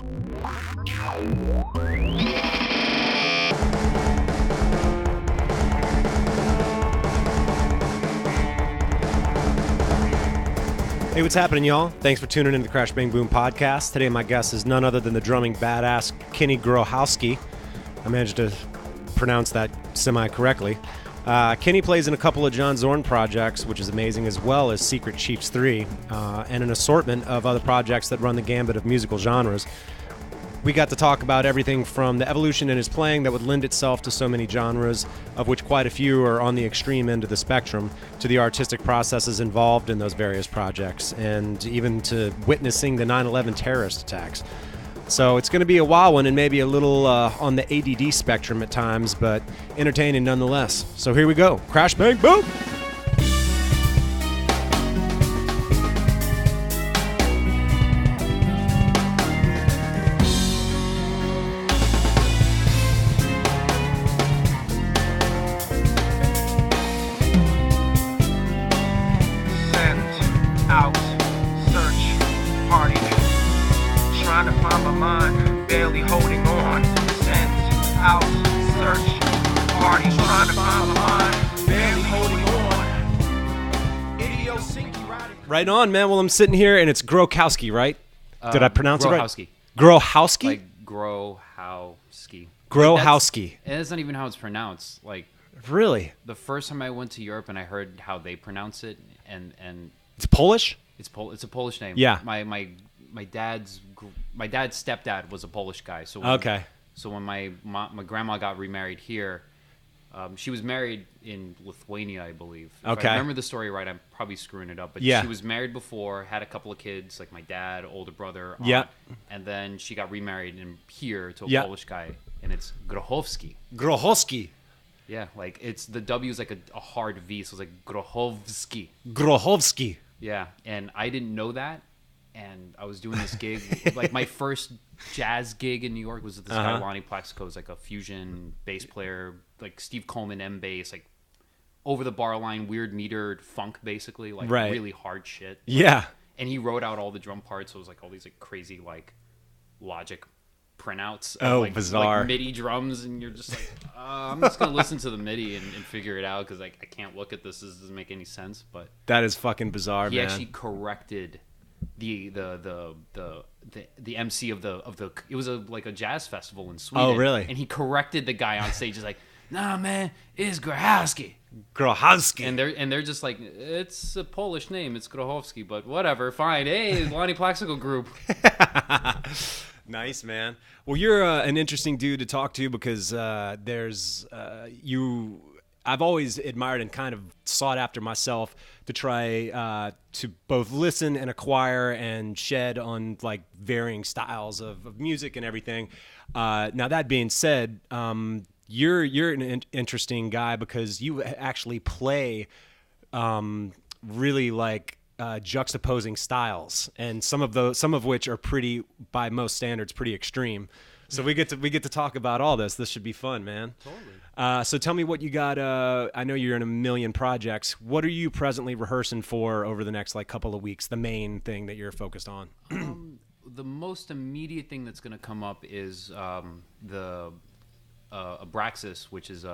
Hey, what's happening, y'all? Thanks for tuning in to the Crash Bang Boom podcast. Today, my guest is none other than the drumming badass Kenny Grohowski. I managed to pronounce that semi-correctly. Kenny plays in a couple of John Zorn projects, which is amazing, as well as Secret Chiefs 3, and an assortment of other projects that run the gambit of musical genres. We got to talk about everything from the evolution in his playing that would lend itself to so many genres, of which quite a few are on the extreme end of the spectrum, to the artistic processes involved in those various projects, and even to witnessing the 9/11 terrorist attacks. So it's going to be a wild one and maybe a little on the ADD spectrum at times, but entertaining nonetheless. So here we go. Crash, bang, boom! Right on, man. Well, I'm sitting here, and it's Grohowski, right? Did I pronounce it right? Grohowski? Like Grohowski. Grohowski. And that's not even how it's pronounced. Like, really? The first time I went to Europe and I heard how they pronounce it, and it's Polish? It's a Polish name. Yeah. My dad's stepdad was a Polish guy. So when my grandma got remarried here, she was married in Lithuania, I believe. If I remember the story right, I'm probably screwing it up. But she was married before, had a couple of kids, like my dad, older brother, aunt, and then she got remarried here to a Polish guy, and it's Grohowski. Grohowski. Yeah, like it's the W is like a hard V, so it's like Grohowski. Grohowski. Yeah, and I didn't know that, and I was doing this gig, like my first jazz gig in New York was with this guy Lonnie Plaxico, who's like a fusion bass player, like Steve Coleman M bass, like over the bar line, weird metered funk, basically, like really hard shit. Yeah. And he wrote out all the drum parts, so it was like all these like crazy like Logic printouts. Oh, like, bizarre. Like MIDI drums, and you're just like, I'm just gonna listen to the MIDI and figure it out because like I can't look at this. This doesn't make any sense. But that is fucking bizarre, he man. He actually corrected the MC of the it was like a jazz festival in Sweden. Oh, really? And he corrected the guy on stage. He's like, nah, man, it's Grohowski. Grohowski. And they're just like, it's a Polish name, it's Grohowski, but whatever, fine. Hey, Lonnie Plaxico group. Nice, man. Well, you're an interesting dude to talk to because I've always admired and kind of sought after myself to try to both listen and acquire and shed on like varying styles of music and everything. Now that being said, you're an interesting guy because you actually play really like juxtaposing styles, and some of which are pretty, by most standards, pretty extreme. So we get to talk about all this. This should be fun, man. Totally. So tell me what you got. I know you're in a million projects. What are you presently rehearsing for over the next like couple of weeks? The main thing that you're focused on. The most immediate thing that's going to come up is the Abraxis, which is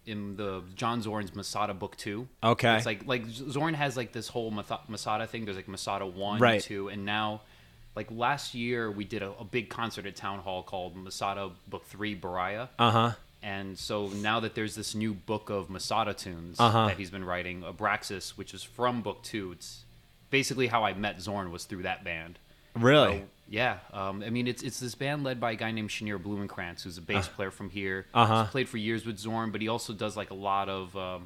in the John Zorn's Masada Book 2. Okay. It's like Zorn has like this whole Masada thing. There's like Masada 1, right. 2, and now like last year we did a big concert at Town Hall called Masada Book 3 Baraya. And so now that there's this new book of Masada tunes that he's been writing, Abraxis, which is from Book 2, it's basically how I met Zorn was through that band. Really? So, yeah. I mean, it's this band led by a guy named Shanir Blumenkrantz, who's a bass player from here. He's played for years with Zorn, but he also does like a lot of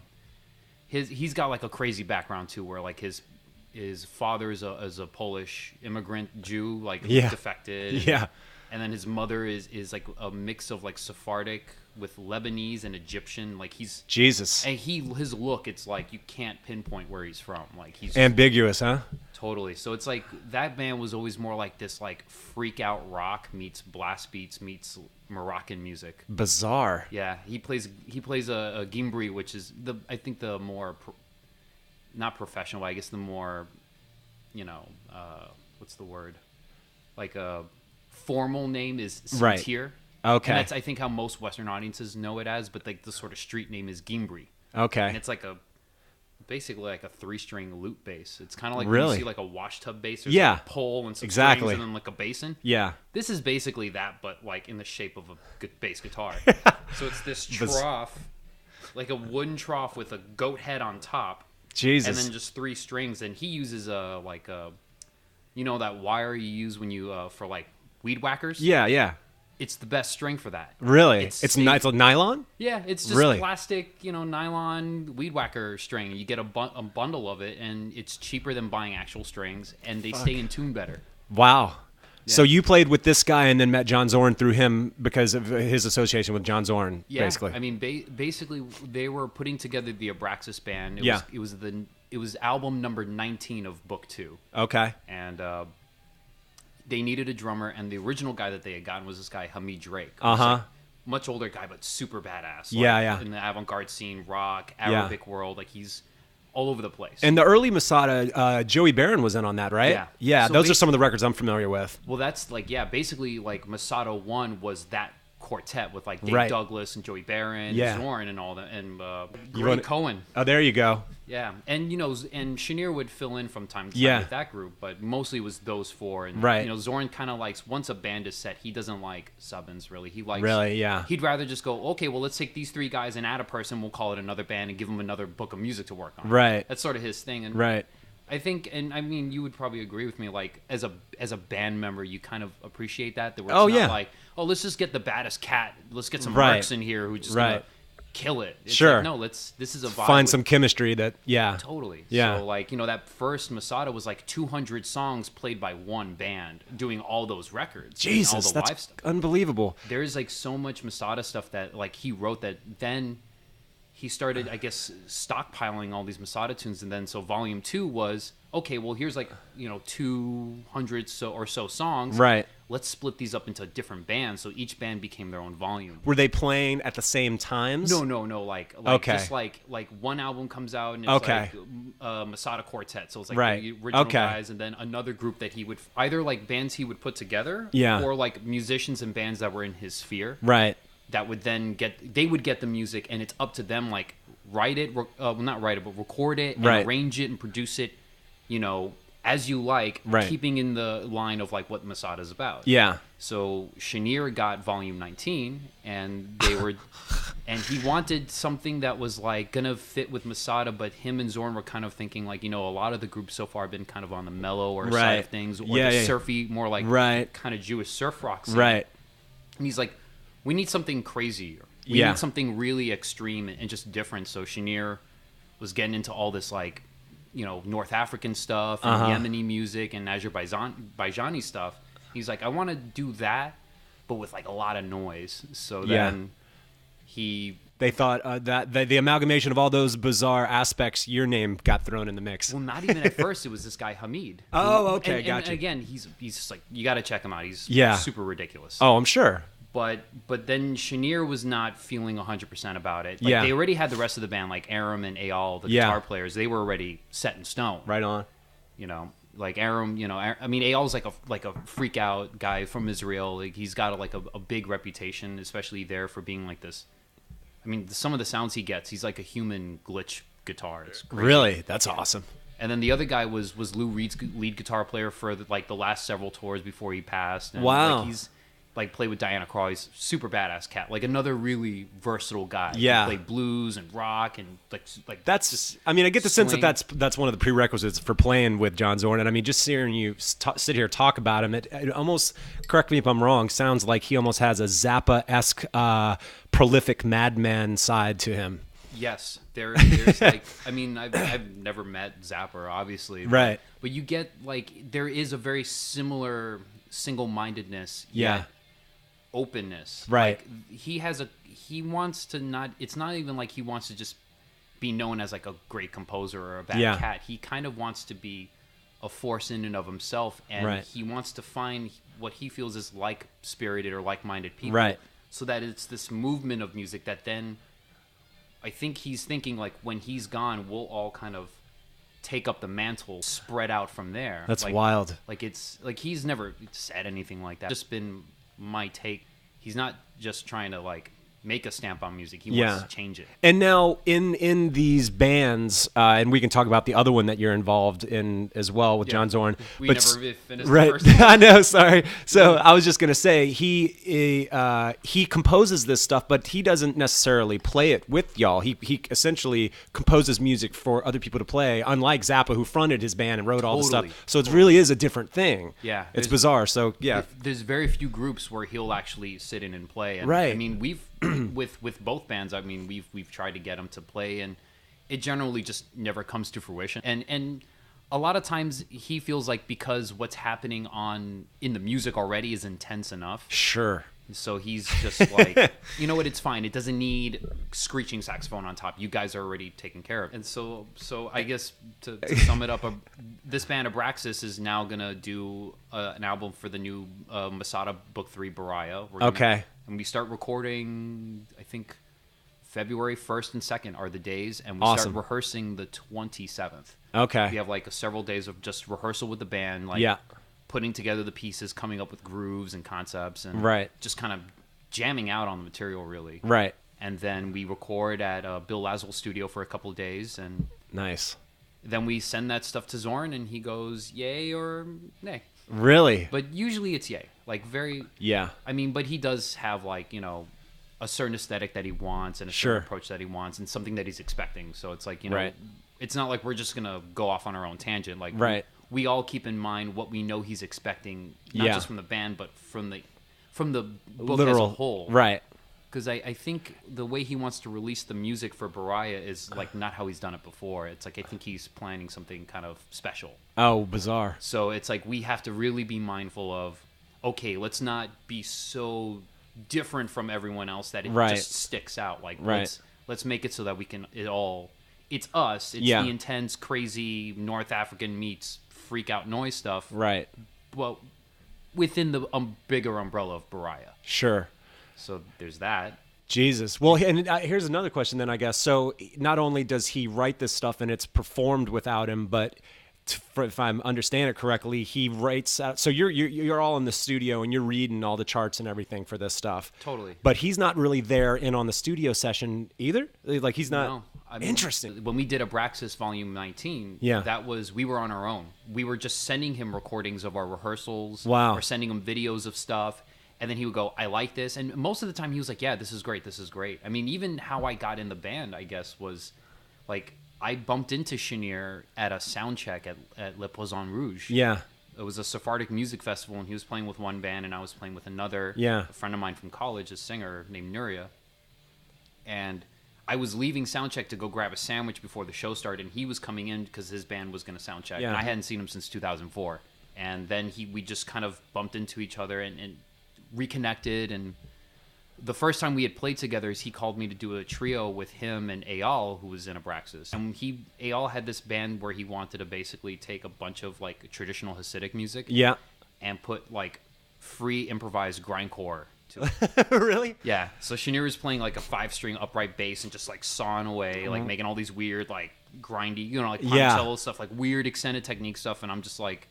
he's got like a crazy background too, where like his father is a Polish immigrant Jew, like defected. Yeah. And then his mother is like a mix of like Sephardic with Lebanese and Egyptian. Like he's Jesus. And his look, it's like you can't pinpoint where he's from. Like he's ambiguous, huh? Totally. So it's like that band was always more like this like freak out rock meets blast beats meets Moroccan music. Bizarre. Yeah, he plays a gimbri, which is I think the more not professional, I guess the more what's the word? Like a formal name is Right. Satir. Okay. And that's, I think, how most Western audiences know it as, but like the sort of street name is Gimbri. Okay. And it's like basically like a 3-string lute bass. It's kind of like really? when you see like a washtub bass. There's Yeah. like a pole and some Exactly. strings and then like a basin. Yeah. This is basically that, but like in the shape of a bass guitar. So it's this trough, like a wooden trough with a goat head on top. Jesus. And then just 3 strings. And he uses that wire you use when you for like weed whackers. Yeah. It's the best string for that. Really? It's like nylon? Yeah, it's just really? plastic, nylon weed whacker string. You get a bundle of it, and it's cheaper than buying actual strings, and they stay in tune better. Wow. Yeah. So you played with this guy and then met John Zorn through him because of his association with John Zorn, basically. I mean, basically, they were putting together the Abraxis band. It was album number 19 of Book 2. Okay. And they needed a drummer, and the original guy that they had gotten was this guy, Hamid Drake. Uh-huh. Much older guy, but super badass. Yeah. In the avant-garde scene, rock, Arabic world, like he's all over the place. And the early Masada, Joey Barron was in on that, right? Yeah. So those are some of the records I'm familiar with. Well, that's basically Masada 1 was that quartet with like Dave Douglas and Joey Barron, Zorn and all that, and Greg Cohen. Oh, there you go. Yeah, and and Chenier would fill in from time to time with that group, but mostly it was those 4. And Zorn kind of likes, once a band is set, he doesn't like sub-ins really. He likes he'd rather just go, okay, well, let's take these 3 guys and add a person, we'll call it another band and give them another book of music to work on. Right. That's sort of his thing. And I think, and I mean, you would probably agree with me, like as a band member, you kind of appreciate that. It's not like, oh, let's just get the baddest cat. Let's get some mercs in here who just gonna kill it. It's like, no, this is a vibe. Find some chemistry that, Totally. Yeah. So like, that first Masada was like 200 songs played by one band doing all those records. Jesus, all the that's live stuff. Unbelievable. There's like so much Masada stuff that like he wrote that then he started, I guess, stockpiling all these Masada tunes, and then so volume 2 was, okay, well, here's like 200 or so songs. Right. Let's split these up into different bands, so each band became their own volume. Were they playing at the same times? No. Like just like one album comes out and it's like Masada Quartet, so it's like the original guys, and then another group that he would either like bands he would put together, or like musicians and bands that were in his sphere, right? That would then get the music, and it's up to them, like write it, not write it, but record it, and arrange it and produce it, as you like, keeping in the line of like what Masada's about. Yeah. So Chenier got volume 19, and they were, and he wanted something that was like gonna fit with Masada, but him and Zorn were kind of thinking like, a lot of the groups so far have been kind of on the mellower side of things, or the surfy, more like kind of Jewish surf rock scene. Right. And he's like, we need something crazier. We need something really extreme and just different. So Chenier was getting into all this like, North African stuff and Yemeni music and Azerbaijani stuff. He's like, I want to do that, but with like a lot of noise. So then they thought that the amalgamation of all those bizarre aspects, your name got thrown in the mix. Well, not even at first. It was this guy Hamid. Okay, gotcha. And again, he's just like, you got to check him out. He's super ridiculous. Oh, I'm sure. But then Chenier was not feeling 100% about it. Like, they already had the rest of the band, like Aram and Eyal, the guitar players. They were already set in stone. Right on. Like Aram, I mean, Eyal's like a freak out guy from Israel. Like, he's got a big reputation, especially there for being like this. I mean, some of the sounds he gets, he's like a human glitch guitar. It's crazy. Really? That's awesome. And then the other guy was Lou Reed's lead guitar player for the last several tours before he passed. And wow. Like, he's like played with Diana Krall. He's super badass cat. Like another really versatile guy. Yeah. He played blues and rock and like that's just, I mean, I get the sense that that's one of the prerequisites for playing with John Zorn. And I mean, just hearing you sit here talk about him, it almost, correct me if I'm wrong, sounds like he almost has a Zappa-esque prolific madman side to him. Yes, there's like, I mean, I've never met Zappa, obviously, right? But you get like there is a very similar single-mindedness, yeah, openness, right? Like, he wants to not. It's not even like he wants to just be known as like a great composer or a bad cat. He kind of wants to be a force in and of himself, and he wants to find what he feels is like-spirited or like-minded people, right? So that it's this movement of music that then. I think he's thinking like when he's gone, we'll all kind of take up the mantle, spread out from there. That's wild. Like it's like he's never said anything like that. It's just been my take. He's not just trying to like make a stamp on music. He wants to change it. And now in these bands, and we can talk about the other one that you're involved in as well with John Zorn. We never finished the first one. I know, sorry. So I was just going to say, he composes this stuff, but he doesn't necessarily play it with y'all. He essentially composes music for other people to play, unlike Zappa, who fronted his band and wrote all the stuff. So it really is a different thing. Yeah. It's bizarre. So, yeah. There's very few groups where he'll actually sit in and play. And, right. I mean, we've... with both bands, I mean, we've tried to get him to play, and it generally just never comes to fruition. And a lot of times he feels like because what's happening in the music already is intense enough. Sure. So he's just like, you know what? It's fine. It doesn't need screeching saxophone on top. You guys are already taken care of. And so I guess to sum it up, this band Abraxis is now gonna do an album for the new Masada Book 3 Baraya. And we start recording, I think, February 1st and 2nd are the days, and we start rehearsing the 27th. Okay. We have like several days of just rehearsal with the band, putting together the pieces, coming up with grooves and concepts, and just kind of jamming out on the material, really. Right. And then we record at Bill Laswell's studio for a couple of days, and nice. Then we send that stuff to Zorn, and he goes yay or nay. Really? But usually it's yay. Like very... Yeah. I mean, but he does have like, you know, a certain aesthetic that he wants and a certain approach that he wants and something that he's expecting. So it's like, you know, it's not like we're just going to go off on our own tangent. Like we all keep in mind what we know he's expecting, not just from the band, but from the book as a whole. Right. Because I think the way he wants to release the music for Baraya is like not how he's done it before. It's like I think he's planning something kind of special. Oh, bizarre. So it's like we have to really be mindful of, okay, let's not be so different from everyone else that it just sticks out. Like let's make it so that we can it's us. It's the intense, crazy North African meets freak out noise stuff. Right. Well, within the bigger umbrella of Baraya. Sure. So there's that. Jesus. Well, and here's another question then, I guess. So not only does he write this stuff and it's performed without him, but if I understand it correctly, he writes out. So you're all in the studio and you're reading all the charts and everything for this stuff. Totally. But he's not really there in on the studio session either. Like he's not. No. I mean, interesting. When we did Abraxis Volume 19, we were on our own. We were just sending him recordings of our rehearsals. Wow. Or sending him videos of stuff. And then he would go, I like this. And most of the time he was like, yeah, this is great. This is great. I mean, even how I got in the band, I guess, was like I bumped into Chenier at a sound check at Le Poisson Rouge. Yeah. It was a Sephardic music festival, and he was playing with one band, and I was playing with another. Yeah. A friend of mine from college, a singer named Nuria. And I was leaving soundcheck to go grab a sandwich before the show started, and he was coming in because his band was going to soundcheck. Yeah. And I hadn't seen him since 2004. And then we just kind of bumped into each other and reconnected. And the first time we had played together is he called me to do a trio with him and Eyal, who was in Abraxis. And Eyal had this band where he wanted to basically take a bunch of like traditional Hasidic music and put like free improvised grindcore to it. Really? Yeah. So Chenier was playing like a 5-string upright bass and just like sawing away, like making all these weird like grindy, you know, like poncello stuff, like weird extended technique stuff. And I'm just like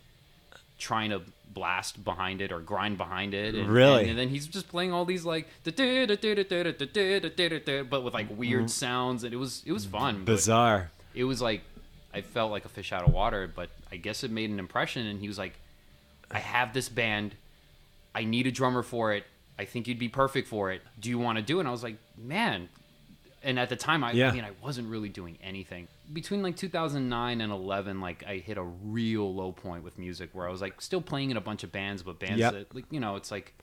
trying to blast behind it or grind behind it. And, really? And then he's just playing all these like but with like weird sounds, and it was fun. Bizarre. It was like I felt like a fish out of water, but I guess it made an impression. And he was like, I have this band, I need a drummer for it, I think you'd be perfect for it, do you want to do it? And I was like, man. And at the time, I mean, I wasn't really doing anything. Between like 2009 and 11, like I hit a real low point with music where I was like still playing in a bunch of bands, but bands that, like, you know, it's like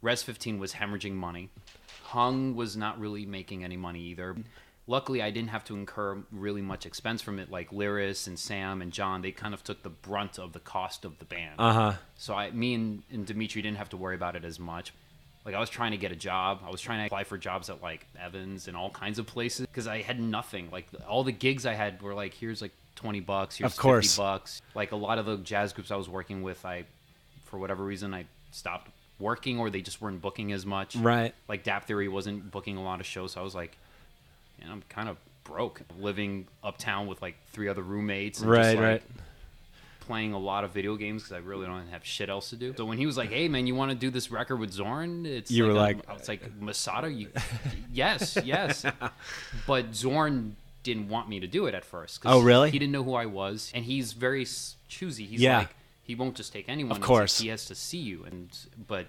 Res 15 was hemorrhaging money. Hung was not really making any money either. Luckily, I didn't have to incur really much expense from it. Like Lyris and Sam and John, they kind of took the brunt of the cost of the band. So me and Dimitri didn't have to worry about it as much. Like, I was trying to get a job. I was trying to apply for jobs at, like, Evans and all kinds of places because I had nothing. Like, all the gigs I had were, like, here's, like, $20, here's $50. Like, a lot of the jazz groups I was working with, for whatever reason, I stopped working or they just weren't booking as much. Right. Like, Dapp Theory wasn't booking a lot of shows, so I was like, man, I'm kind of broke, living uptown with like 3 other roommates. And right. Playing a lot of video games because I really don't have shit else to do. So when he was like, "Hey man, you want to do this record with Zorn?" I was like, "Masada, yes." But Zorn didn't want me to do it at first. Oh really? He didn't know who I was, and he's very choosy. He's like, he won't just take anyone. Of course, he has to see you. But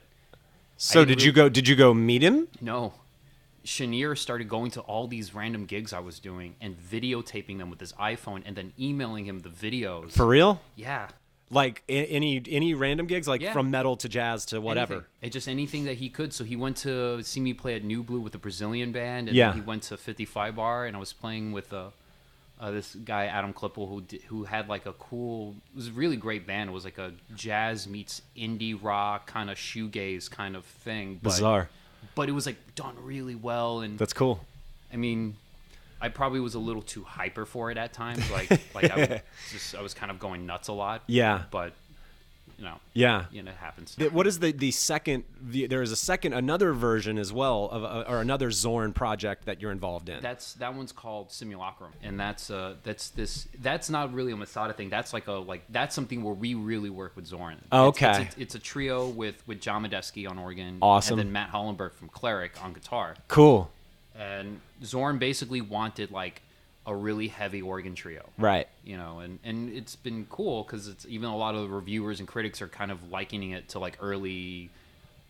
so did you go meet him? No. Chenier started going to all these random gigs I was doing and videotaping them with his iPhone and then emailing him the videos. For real? Yeah. Like any random gigs, like from metal to jazz to whatever. Just anything that he could. So he went to see me play at New Blue with a Brazilian band, and then he went to 55 Bar, and I was playing with this guy Adam Klippel who had like a cool. It was a really great band. It was like a jazz meets indie rock kind of shoegaze kind of thing. Bizarre. But it was like done really well, and that's cool. I mean, I probably was a little too hyper for it at times. Like I was kind of going nuts a lot. Yeah. But it happens. What is the second? There is another version as well of or another Zorn project that you're involved in. That one's called Simulacrum, and that's not really a Masada thing. That's that's something where we really work with Zorn. Oh, okay. It's a trio with John Medeski on organ, awesome, and then Matt Hollenberg from Cleric on guitar. Cool. And Zorn basically wanted like a really heavy organ trio, right? And it's been cool because it's even a lot of the reviewers and critics are kind of likening it to like early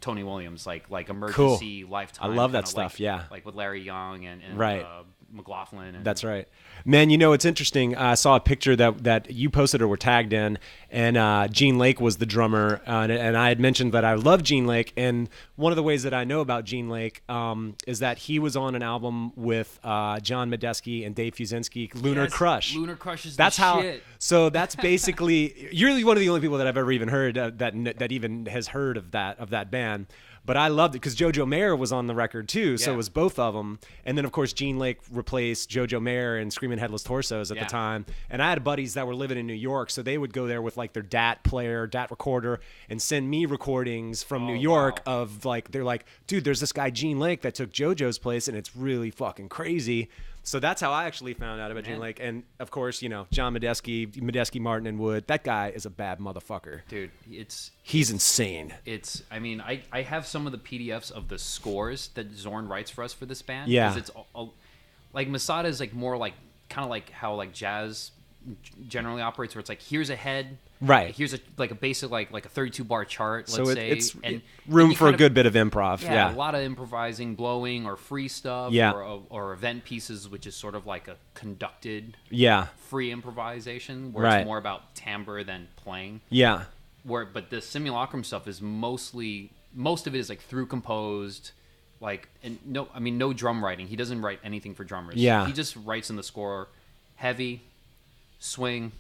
Tony Williams, like Emergency, cool. Lifetime. I love that stuff. Like with Larry Young and right. McLaughlin. That's right. Man, it's interesting. I saw a picture that you posted or were tagged in, and Gene Lake was the drummer, and I had mentioned that I love Gene Lake, and one of the ways that I know about Gene Lake is that he was on an album with John Medeski and Dave Fusinski, Lunar Crush. Lunar Crush is that's the how, shit. So that's basically, you're one of the only people that I've ever even heard that even has heard of that band. But I loved it because Jojo Mayer was on the record too, so it was both of them. And then, of course, Gene Lake replaced Jojo Mayer in Screaming Headless Torsos at the time. And I had buddies that were living in New York, so they would go there with like their DAT player, DAT recorder, and send me recordings from New York of like, they're like, dude, there's this guy Gene Lake that took Jojo's place, and it's really fucking crazy. So that's how I actually found out about Gene Lake. And, of course, John Medeski, Martin, and Wood. That guy is a bad motherfucker. Dude, he's insane. I have some of the PDFs of the scores that Zorn writes for us for this band. Yeah. Because it's, like, Masada is, like, more like, kind of like how, like, jazz generally operates, where it's like, here's a head. Right. Here's a basic like a 32 bar chart, let's say. It's room for a good bit of improv. Yeah. A lot of improvising, blowing, or free stuff. Yeah. Or event pieces, which is sort of like a conducted free improvisation, where it's more about timbre than playing. Yeah. But the Simulacrum stuff is most of it is like through composed, like, and no drum writing. He doesn't write anything for drummers. Yeah. He just writes in the score heavy, swing,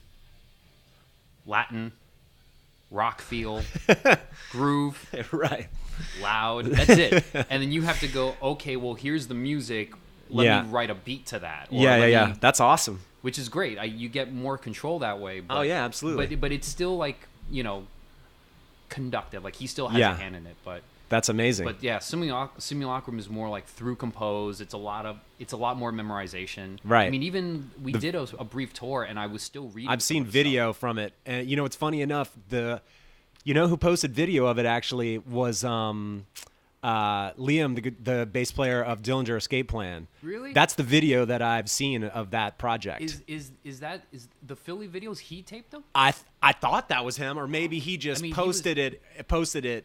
Latin, rock feel, groove, right, loud. That's it. And then you have to go, okay, well, here's the music. Let me write a beat to that. Or That's awesome. Which is great. You get more control that way. But, absolutely. But it's still like, conductive. Like he still has a hand in it. But that's amazing. But yeah, Simulacrum is more like through compose. It's a lot more memorization. Right. I mean, even we did a brief tour, and I was still reading. I've seen video from it, and it's funny enough. Who posted video of it actually was Liam, the bass player of Dillinger Escape Plan. Really? That's the video that I've seen of that project. Is the Philly videos he taped them? I thought that was him, or maybe he just posted it.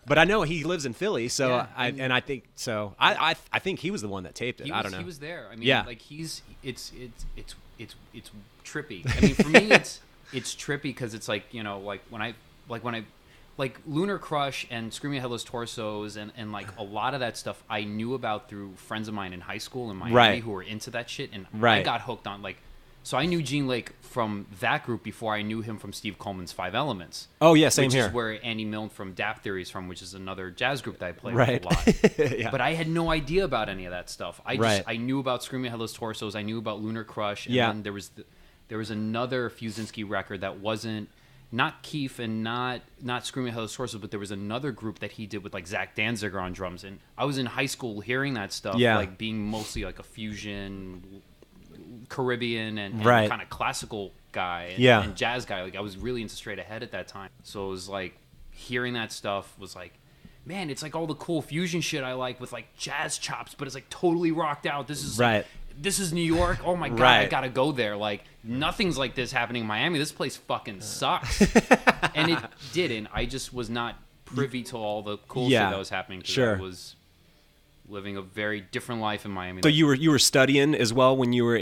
But I know he lives in Philly, so I think so. I think he was the one that taped it. I don't know. He was there. I mean, like it's trippy. I mean, for me, it's trippy because it's like when I Lunar Crush and Screaming Headless Torsos and like a lot of that stuff I knew about through friends of mine in high school in Miami who were into that shit, and I got hooked on like. So I knew Gene Lake from that group before I knew him from Steve Coleman's Five Elements. Oh yeah, same here. Which is where Andy Milne from Dapp Theory is from, which is another jazz group that I play with a lot. But I had no idea about any of that stuff. I knew about Screaming Headless Torsos. I knew about Lunar Crush. And then there was another Fusinski record that wasn't not Keef and not Screaming Headless Torsos, but there was another group that he did with like Zach Danziger on drums. And I was in high school hearing that stuff, like being mostly like a fusion Caribbean and right. kind of classical guy and jazz guy. Like I was really into straight ahead at that time. So it was like hearing that stuff was like, man, it's like all the cool fusion shit I like with like jazz chops, but it's like totally rocked out. This is right. Like, this is New York. Oh my God, right. I gotta go there. Like nothing's like this happening in Miami. This place fucking sucks. And it didn't. I just was not privy to all the cool shit that was happening. Sure. I was living a very different life in Miami. So you were studying as well when you were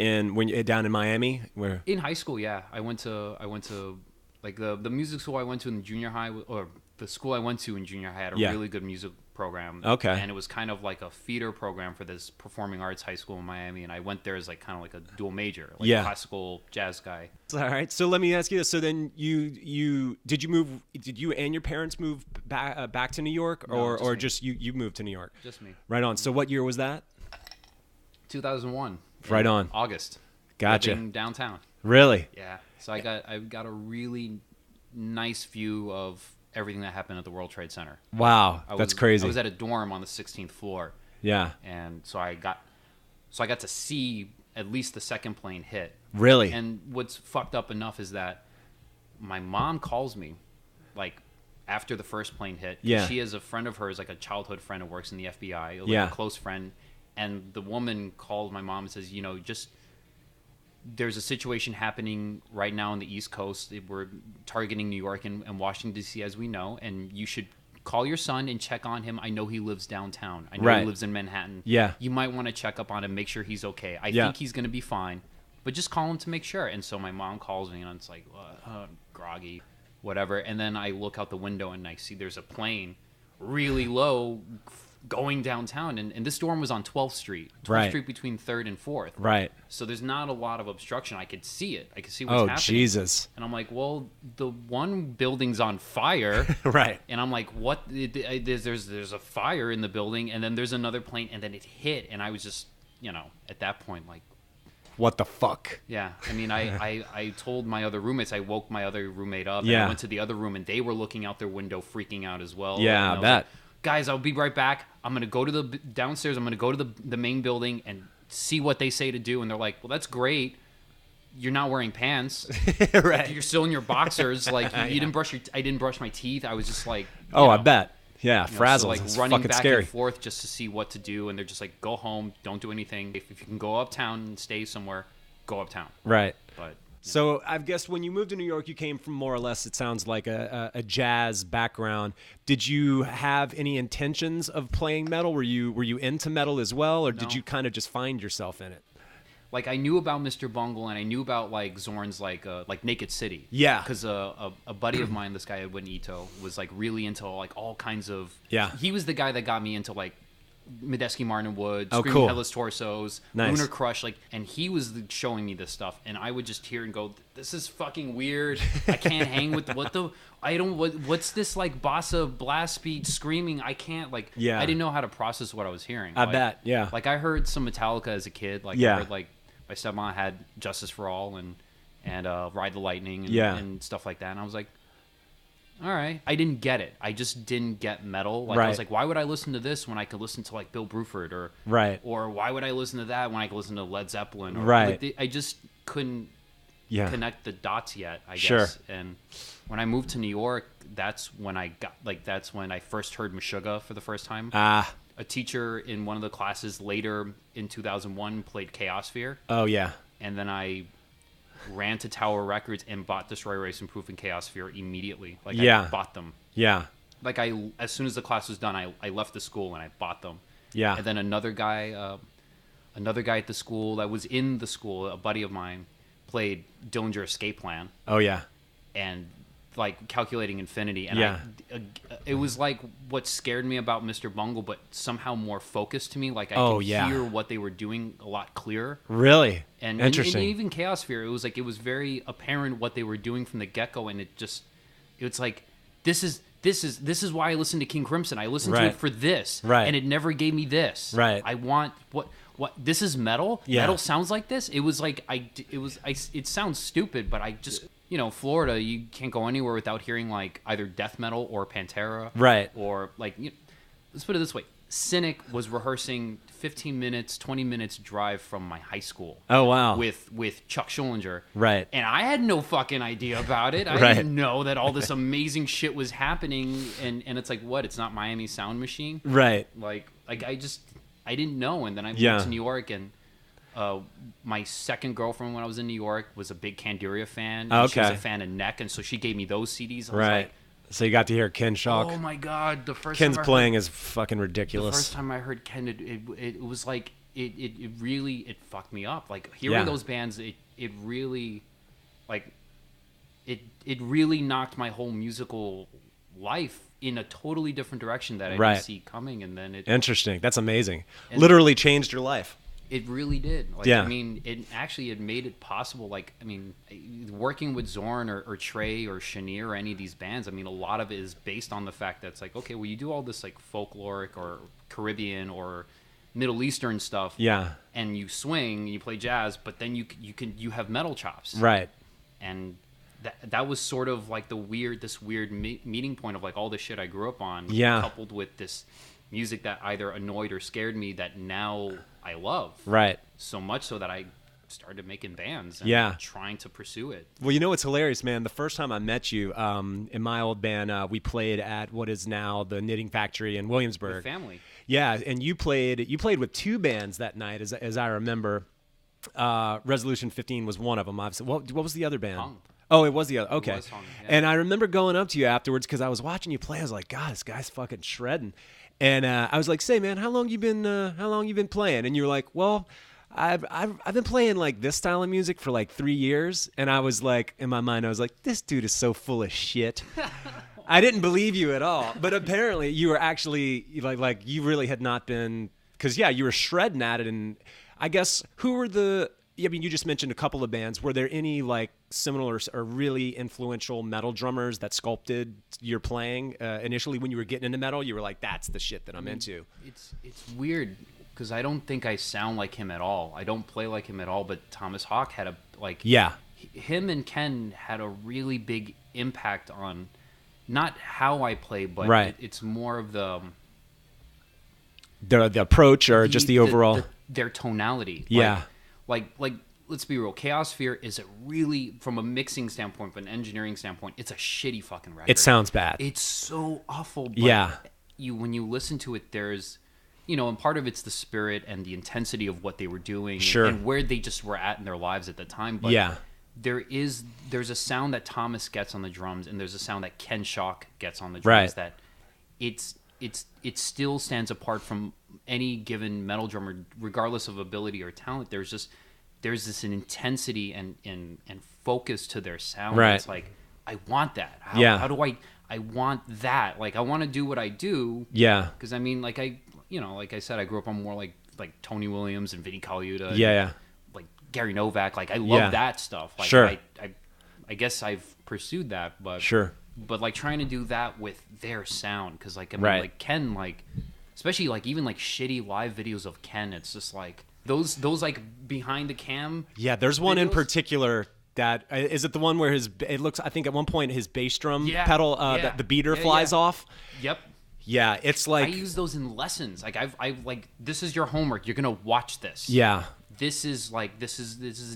down in Miami? Where in high school, yeah, I went to like the music school I went to in junior high, or the school I went to in junior high had a really good music program. Okay. And it was kind of like a feeder program for this performing arts high school in Miami, and I went there as like kind of like a dual major, like a classical jazz guy. All right. So let me ask you this. So then did you and your parents move back to New York, or just you moved to New York? Just me. Right on. So what year was that? 2001. Right on. August. Gotcha. Living downtown. Really? Yeah. So I got a really nice view of everything that happened at the World Trade Center. Wow, that's crazy. I was at a dorm on the 16th floor. Yeah. And so I got to see at least the second plane hit. Really? And what's fucked up enough is that my mom calls me like after the first plane hit. Yeah. She has a friend of hers, like a childhood friend who works in the FBI, like a close friend. And the woman called my mom and says, just there's a situation happening right now on the East Coast. We're targeting New York and Washington, D.C., as we know, and you should call your son and check on him. I know he lives downtown. I know he lives in Manhattan. Yeah. You might want to check up on him, make sure he's okay. I think he's going to be fine, but just call him to make sure. And so my mom calls me, and it's like, groggy, whatever. And then I look out the window, and I see there's a plane really low going downtown, and this dorm was on 12th Street. 12th Street between 3rd and 4th. Right. So there's not a lot of obstruction. I could see it. I could see what's happening. Oh, Jesus. And I'm like, well, the one building's on fire. Right. And I'm like, what? There's a fire in the building, and then there's another plane, and then it hit. And I was just, at that point, like, what the fuck? Yeah. I mean, I told my other roommates, I woke my other roommate up, and I went to the other room, and they were looking out their window, freaking out as well. Yeah, I bet. Like, guys, I'll be right back. I'm going to go to the downstairs. I'm going to go to the main building and see what they say to do. And they're like, well, that's great. You're not wearing pants. Right. You're still in your boxers. Like, I didn't brush my teeth. I was just like, I bet. Yeah, frazzled. So like running back and forth just to see what to do. And they're just like, go home. Don't do anything. If you can go uptown and stay somewhere, go uptown. Right. But so I guess when you moved to New York, you came from more or less, it sounds like, a jazz background. Did you have any intentions of playing metal? Were you into metal as well, or did you kind of just find yourself in it? Like, I knew about Mr. Bungle, and I knew about like Zorn's like Naked City. Yeah. Because a buddy of mine, this guy Edwin Ito, was like really into like all kinds of. Yeah. He was the guy that got me into like Medeski Martin Wood, Screaming cool. Headless Torsos, Lunar Crush, like, and he was showing me this stuff, and I would just hear and go, "This is fucking weird. I can't hang with what's this like bossa blast beat screaming? I can't like. I didn't know how to process what I was hearing. I bet. Yeah. Like I heard some Metallica as a kid. Like I heard like my stepmom had Justice for All and Ride the Lightning and stuff like that, and I was like, all right. I didn't get it. I just didn't get metal. Like I was like, why would I listen to this when I could listen to like Bill Bruford or why would I listen to that when I could listen to Led Zeppelin? Or, like, I just couldn't connect the dots yet, I guess. And when I moved to New York, that's when I first heard Meshuggah for the first time. A teacher in one of the classes later in 2001 played Chaosphere. Oh yeah. And then I ran to Tower Records and bought Destroy, Erase, and Proof and Chaosphere immediately. Like I bought them. Yeah. Like as soon as the class was done, I left the school and I bought them. Yeah. And then another guy at the school that was in the school, a buddy of mine, played Dillinger Escape Plan. Oh yeah. And like Calculating Infinity, and it was like what scared me about Mr. Bungle, but somehow more focused to me. Like I could hear what they were doing a lot clearer. Really? And interesting. And even Chaosphere, it was very apparent what they were doing from the get-go, and it's like this is why I listened to King Crimson. I listened to it for this, and it never gave me this. Right. I want what this is metal. Yeah. Metal sounds like this. It was like it sounds stupid, but I just. Florida, you can't go anywhere without hearing like either death metal or Pantera, right? Or like let's put it this way. Cynic was rehearsing 15 minutes, 20 minutes drive from my high school. Oh, wow. With Chuck Schulinger. Right. And I had no fucking idea about it. I didn't know that all this amazing shit was happening. And it's like, what? It's not Miami Sound Machine? Right. Like I didn't know. And then I moved to New York, and my second girlfriend when I was in New York was a big Candiria fan. And she was a fan of Neck, and so she gave me those CDs. I was like, so you got to hear Ken Shock. Oh my God! The first Ken's time playing is fucking ridiculous. The first time I heard Ken, it was like it really fucked me up. Like hearing those bands, it really, like, it really knocked my whole musical life in a totally different direction that I didn't see coming. And then interesting. That's amazing. Literally changed your life. It really did. Like, I mean, it made it possible. Like, I mean, working with Zorn or Trey or Chenier or any of these bands, I mean, a lot of it is based on the fact that it's like, okay, well, you do all this like folkloric or Caribbean or Middle Eastern stuff, and you swing, you play jazz, but then you have metal chops, right? And that was sort of like this weird meeting point of like all the shit I grew up on, coupled with this music that either annoyed or scared me that now I love, right? So much so that I started making bands and trying to pursue it. Well, you know what's hilarious, man? The first time I met you in my old band, we played at what is now the Knitting Factory in Williamsburg. With family. Yeah, and you played with two bands that night, as I remember. Resolution 15 was one of them. Obviously, what was the other band? Hung. Oh, it was the other. Okay. It was Hung, And I remember going up to you afterwards because I was watching you play. I was like, God, this guy's fucking shredding. And I was like, say, man, how long you been playing? And you were like, well, I've been playing like this style of music for like 3 years. And I was like, in my mind, I was like, this dude is so full of shit. I didn't believe you at all. But apparently you were actually like you really had not been, because you were shredding at it. And I guess who were I mean, you just mentioned a couple of bands. Were there any like similar or really influential metal drummers that sculpted your playing initially when you were getting into metal? You were like, that's the shit that I'm into. It's weird because I don't think I sound like him at all. I don't play like him at all. But Thomas Hawk had him and Ken had a really big impact on not how I play, but it's more of the approach or just the overall their tonality. Like let's be real. Chaosphere is a really, from a mixing standpoint, from an engineering standpoint, it's a shitty fucking record. It sounds bad. It's so awful. But when you listen to it, there's, and part of it's the spirit and the intensity of what they were doing, and where they just were at in their lives at the time. But there's a sound that Thomas gets on the drums, and there's a sound that Ken Shock gets on the drums that it still stands apart from any given metal drummer, regardless of ability or talent. There's this intensity and focus to their sound. Right. It's like, I want that. How do I want that. Like, I want to do what I do. Yeah. Because I mean, like I said, I grew up on more like Tony Williams and Vinnie Colaiuta. And like Gary Novak. Like, I love that stuff. Like, I guess I've pursued that, but but like trying to do that with their sound, because like I mean, like Ken, like especially like even like shitty live videos of Ken, it's just like those like behind the cam. Yeah, there's one in particular that is it the one where it looks, I think at one point his bass drum pedal that the beater flies off. Yep. Yeah, it's like I use those in lessons. Like I've like, this is your homework. You're gonna watch this. Yeah. This is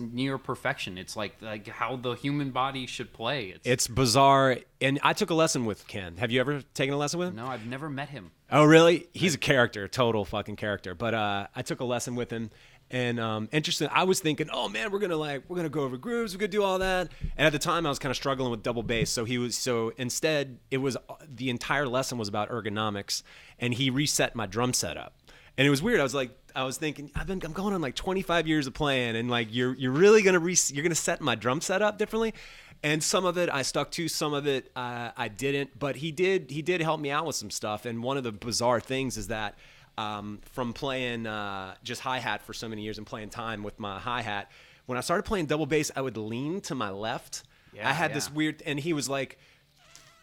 near perfection. It's like how the human body should play. It's bizarre. And I took a lesson with Ken. Have you ever taken a lesson with him? No, I've never met him. Oh, really? He's a character, total fucking character. But I took a lesson with him, and interesting. I was thinking, oh man, we're gonna go over grooves. We're gonna do all that. And at the time, I was kind of struggling with double bass. So instead, it was the entire lesson was about ergonomics, and he reset my drum setup. And it was weird. I was thinking, I'm going on like 25 years of playing, and like you're really you're gonna set my drum set up differently. And some of it I stuck to, some of it I didn't. But he did help me out with some stuff. And one of the bizarre things is that from playing just hi-hat for so many years and playing time with my hi-hat, when I started playing double bass, I would lean to my left. I had this weird, and he was like,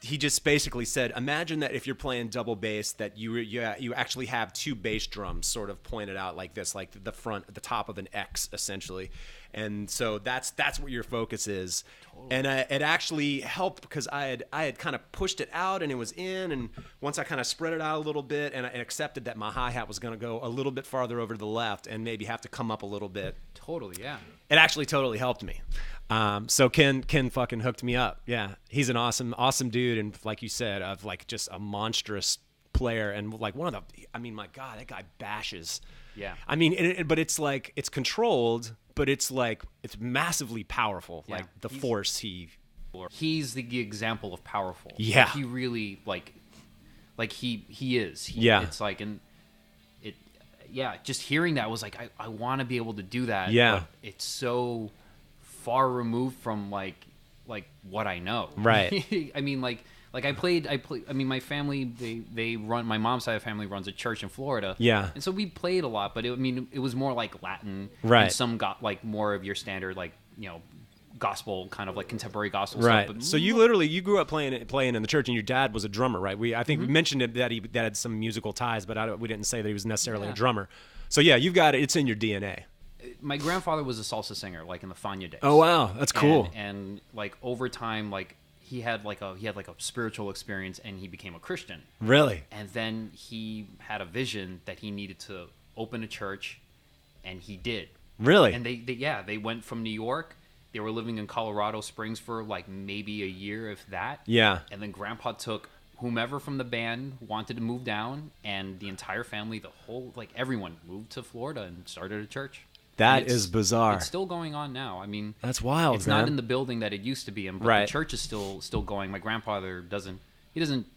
just basically said, imagine that if you're playing double bass, that you actually have two bass drums sort of pointed out like this, like the top of an X essentially. And so that's what your focus is. Totally. And it actually helped because I had kind of pushed it out and it was in, and once I kind of spread it out a little bit and I accepted that my hi-hat was going to go a little bit farther over to the left and maybe have to come up a little bit. Totally, yeah. It actually totally helped me. So Ken fucking hooked me up. Yeah, he's an awesome dude, and like you said, of like just a monstrous player, and like one of the. I mean, my God, that guy bashes. Yeah. I mean, but it's like it's controlled, but it's like it's massively powerful. Yeah. Like he's the example of powerful. Yeah. Like, he really like he is. Yeah. It's like just hearing that was like I want to be able to do that. Yeah. But it's so far removed from like what I know. Right. I mean I played. I mean, my family, they run. My mom's side of the family runs a church in Florida. Yeah. And so we played a lot, but it was more like Latin. Right. And some got like more of your standard, like, gospel, kind of like contemporary gospel right. stuff. But so you grew up playing in the church, and your dad was a drummer, right? I think we mentioned it, that he had some musical ties, but we didn't say that he was necessarily a drummer. So yeah, you've got it. It's in your DNA. My grandfather was a salsa singer, like in the Fania days. Oh wow, that's cool. And like over time, like. He had like a spiritual experience, and he became a Christian. Really? And then he had a vision that he needed to open a church, and he did. Really? And they went from New York. They were living in Colorado Springs for like maybe a year, if that. Yeah. And then Grandpa took whomever from the band wanted to move down, and the entire family, everyone moved to Florida and started a church. That is bizarre. It's still going on now. I mean, that's wild. It's not in the building that it used to be in, but right. The church is still going. My grandfather doesn't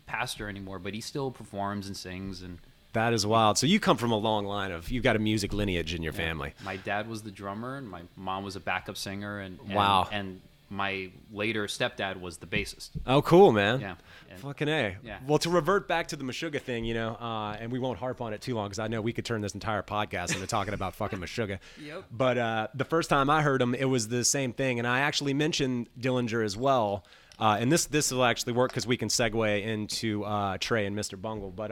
pastor anymore, but he still performs and sings. And that is wild. So you come from a long line you've got a music lineage in your family. My dad was the drummer, and my mom was a backup singer, and wow. And my later stepdad was the bassist. Oh, cool, man. Yeah. Fucking A. Yeah. Well, to revert back to the Meshuggah thing, and we won't harp on it too long because I know we could turn this entire podcast into talking about fucking Meshuggah. Yep. But the first time I heard him, it was the same thing. And I actually mentioned Dillinger as well. And this will actually work because we can segue into Trey and Mr. Bungle. But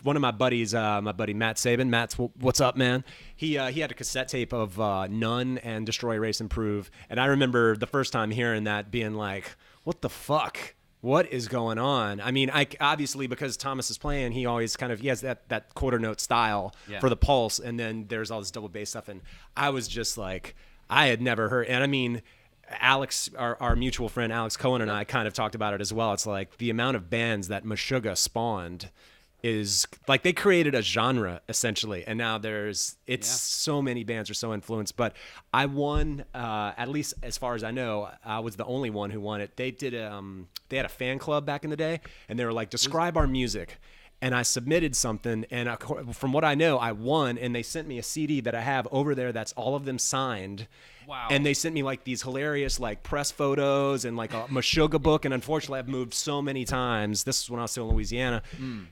one of my buddies, my buddy Matt Sabin. Matt's, what's up, man? He had a cassette tape of None and Destroy, Erase, Improve. And I remember the first time hearing that being like, what the fuck? What is going on? I mean, obviously because Thomas is playing, he always he has that quarter note style for the pulse, and then there's all this double bass stuff, and I was just like, I had never heard, and I mean, Alex, our mutual friend Alex Cohen and I kind of talked about it as well. It's like the amount of bands that Meshuggah spawned is like they created a genre essentially, and now so many bands are so influenced. But I won, at least as far as I know, I was the only one who won it. They did they had a fan club back in the day, and they were like, describe our music. And I submitted something, and from what I know, I won, and they sent me a CD that I have over there that's all of them signed. Wow. And they sent me like these hilarious like press photos and like a Meshuggah book, and unfortunately I've moved so many times. This is when I was still in Louisiana.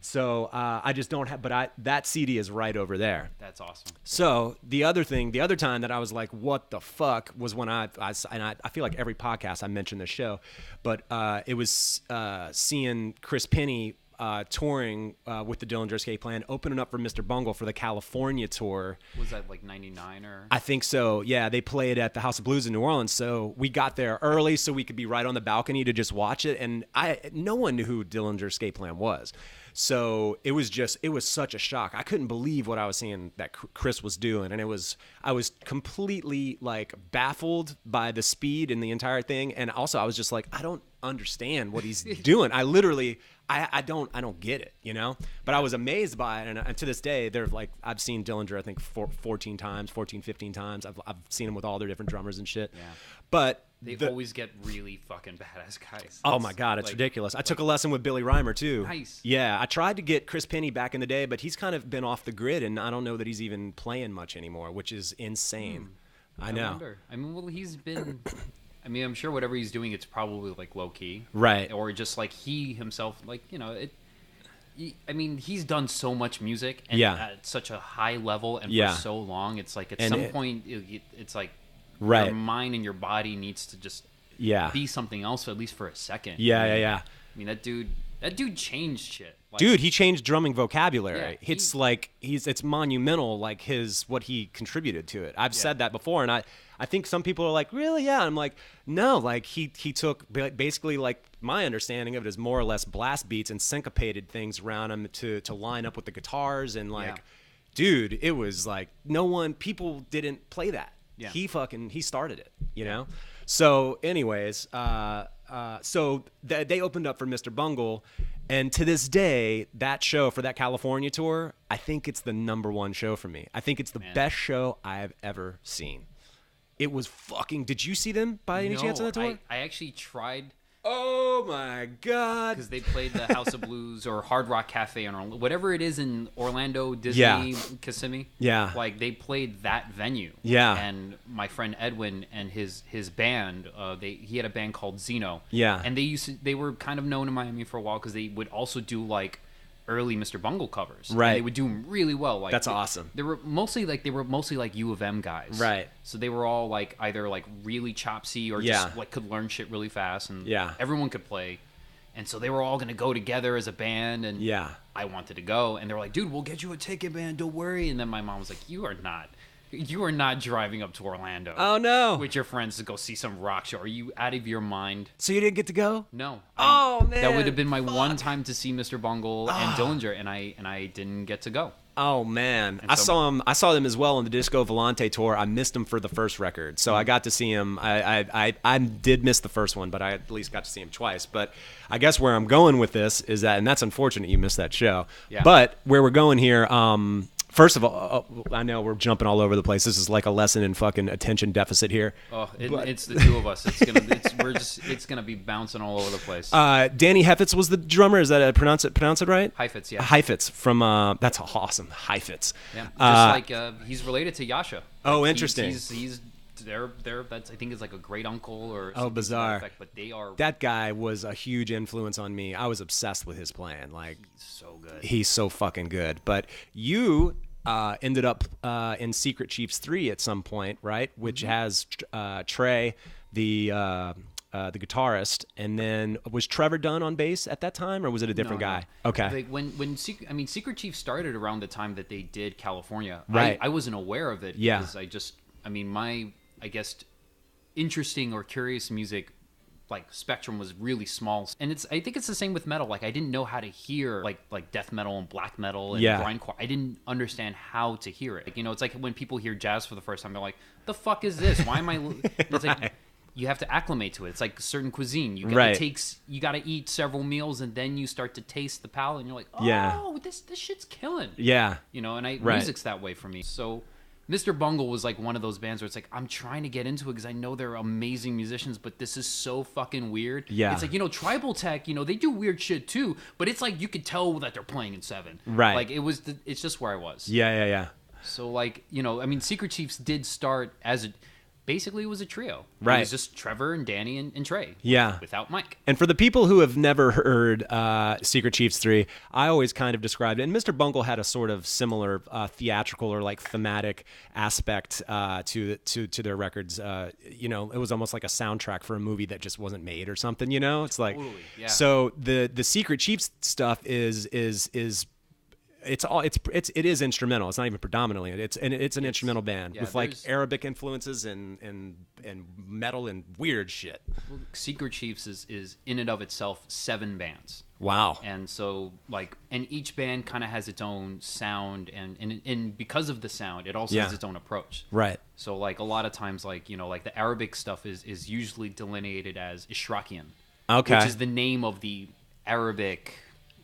So I just don't have, but that CD is right over there. That's awesome. So the other time that I was like, what the fuck, was when I feel like every podcast I mention this show, but it was seeing Chris Penny touring with the Dillinger Escape Plan, opening up for Mr. Bungle for the California tour. Was that like 99 or? I think so. Yeah, they played at the House of Blues in New Orleans, so we got there early so we could be right on the balcony to just watch it. And no one knew who Dillinger Escape Plan was. So it was such a shock. I couldn't believe what I was seeing that Chris was doing, and I was completely like baffled by the speed and the entire thing. And also I was just like, I don't understand what he's doing. I literally I don't get it, but I was amazed by it. And to this day, they're like, I've seen Dillinger, I think 15 times. I've seen him with all their different drummers and shit. Yeah. But they always get really fucking badass guys. Oh my God, it's ridiculous. I took a lesson with Billy Reimer too. Nice. Yeah, I tried to get Chris Penny back in the day, but he's kind of been off the grid, and I don't know that he's even playing much anymore, which is insane. I know. Wonder. I mean, well, he's been. I mean, I'm sure whatever he's doing, it's probably like low key, right? Or just like he himself, like I mean, he's done so much music and at such a high level and for so long. It's like at some point, it's like your mind and your body needs to just be something else at least for a second. Yeah. I mean, that dude changed shit. Like, dude, he changed drumming vocabulary. Yeah, It's monumental, like what he contributed to it. I've said that before, and I think some people are like, really? Yeah. I'm like, no, like he took basically, like, my understanding of it is more or less blast beats and syncopated things around him to line up with the guitars, and like, dude, it was like people didn't play that. Yeah. He started it, you know? So anyways, so they opened up for Mr. Bungle, and to this day, that show for that California tour, I think it's the #1 show for me. I think it's the best show I've ever seen. It was fucking... Did you see them by any chance on that tour? I actually tried... Oh my God. Because they played the House of Blues or Hard Rock Cafe or whatever it is in Orlando, Disney, Kissimmee. Yeah. Like, they played that venue. Yeah. And my friend Edwin and his band, he had a band called Zeno. Yeah. And they were kind of known in Miami for a while because they would also do, like, early Mr. Bungle covers. Right. And they would do them really well. Like, that's awesome. They were mostly like U of M guys. Right. So they were all like either like really chopsy or just like could learn shit really fast, and everyone could play. And so they were all going to go together as a band, and I wanted to go, and they were like, dude, we'll get you a ticket, man, don't worry. And then my mom was like, you are not driving up to Orlando. Oh, no. With your friends to go see some rock show. Are you out of your mind? So you didn't get to go? No. Oh, man. That would have been my one time to see Mr. Bungle and Dillinger, and I didn't get to go. Oh, man. I saw them as well on the Disco Volante tour. I missed them for the first record, so I got to see him. I did miss the first one, but I at least got to see him twice. But I guess where I'm going with this is that, and that's unfortunate you missed that show, but where we're going here, first of all, I know we're jumping all over the place. This is like a lesson in fucking attention deficit here. Oh, it's the two of us. It's gonna be bouncing all over the place. Danny Heifetz was the drummer. Is that pronounce it right? Heifetz, yeah. Heifetz from that's awesome. Heifetz. Yeah, just like he's related to Yasha. Oh, interesting. He's that's I think is like a great uncle or something bizarre. Effect, but they are. That guy was a huge influence on me. I was obsessed with his playing. Like, he's so good. He's so fucking good. But you ended up in Secret Chiefs 3 at some point, right? Which has Trey, the guitarist, and then was Trevor Dunn on bass at that time, or was it a different guy? No. Okay. Like Secret Chiefs started around the time that they did California. Right. I wasn't aware of it because I guess interesting or curious music, like, spectrum was really small, and I think it's the same with metal. Like, I didn't know how to hear like death metal and black metal and grindcore. I didn't understand how to hear it. Like, you know, it's like when people hear jazz for the first time, they're like, "The fuck is this? Why am I?" It's like you have to acclimate to it. It's like certain cuisine. You got to eat several meals, and then you start to taste the palate, and you're like, "Oh, this shit's killing." Yeah, you know, and music's that way for me. So Mr. Bungle was like one of those bands where it's like, I'm trying to get into it because I know they're amazing musicians, but this is so fucking weird. Yeah. It's like, you know, Tribal Tech, you know, they do weird shit too, but it's like you could tell that they're playing in 7. Right. Like, it's just where I was. Yeah. So, like, you know, I mean, Secret Chiefs did start as basically it was a trio. Right. It was just Trevor and Danny and Trey. Yeah. Without Mike. And for the people who have never heard Secret Chiefs 3, I always kind of described it. And Mr. Bungle had a sort of similar theatrical or like thematic aspect to their records. You know, it was almost like a soundtrack for a movie that just wasn't made or something, you know? It's like, totally, yeah. So the Secret Chiefs stuff is it is instrumental. It's not even predominantly. It's an instrumental band with like Arabic influences and metal and weird shit. Well, Secret Chiefs is in and of itself 7 bands. Wow. And so like, and each band kind of has its own sound, and because of the sound, it also has its own approach. Right. So like a lot of times, like, you know, like the Arabic stuff is usually delineated as Ishraqian. Okay. Which is the name of the Arabic,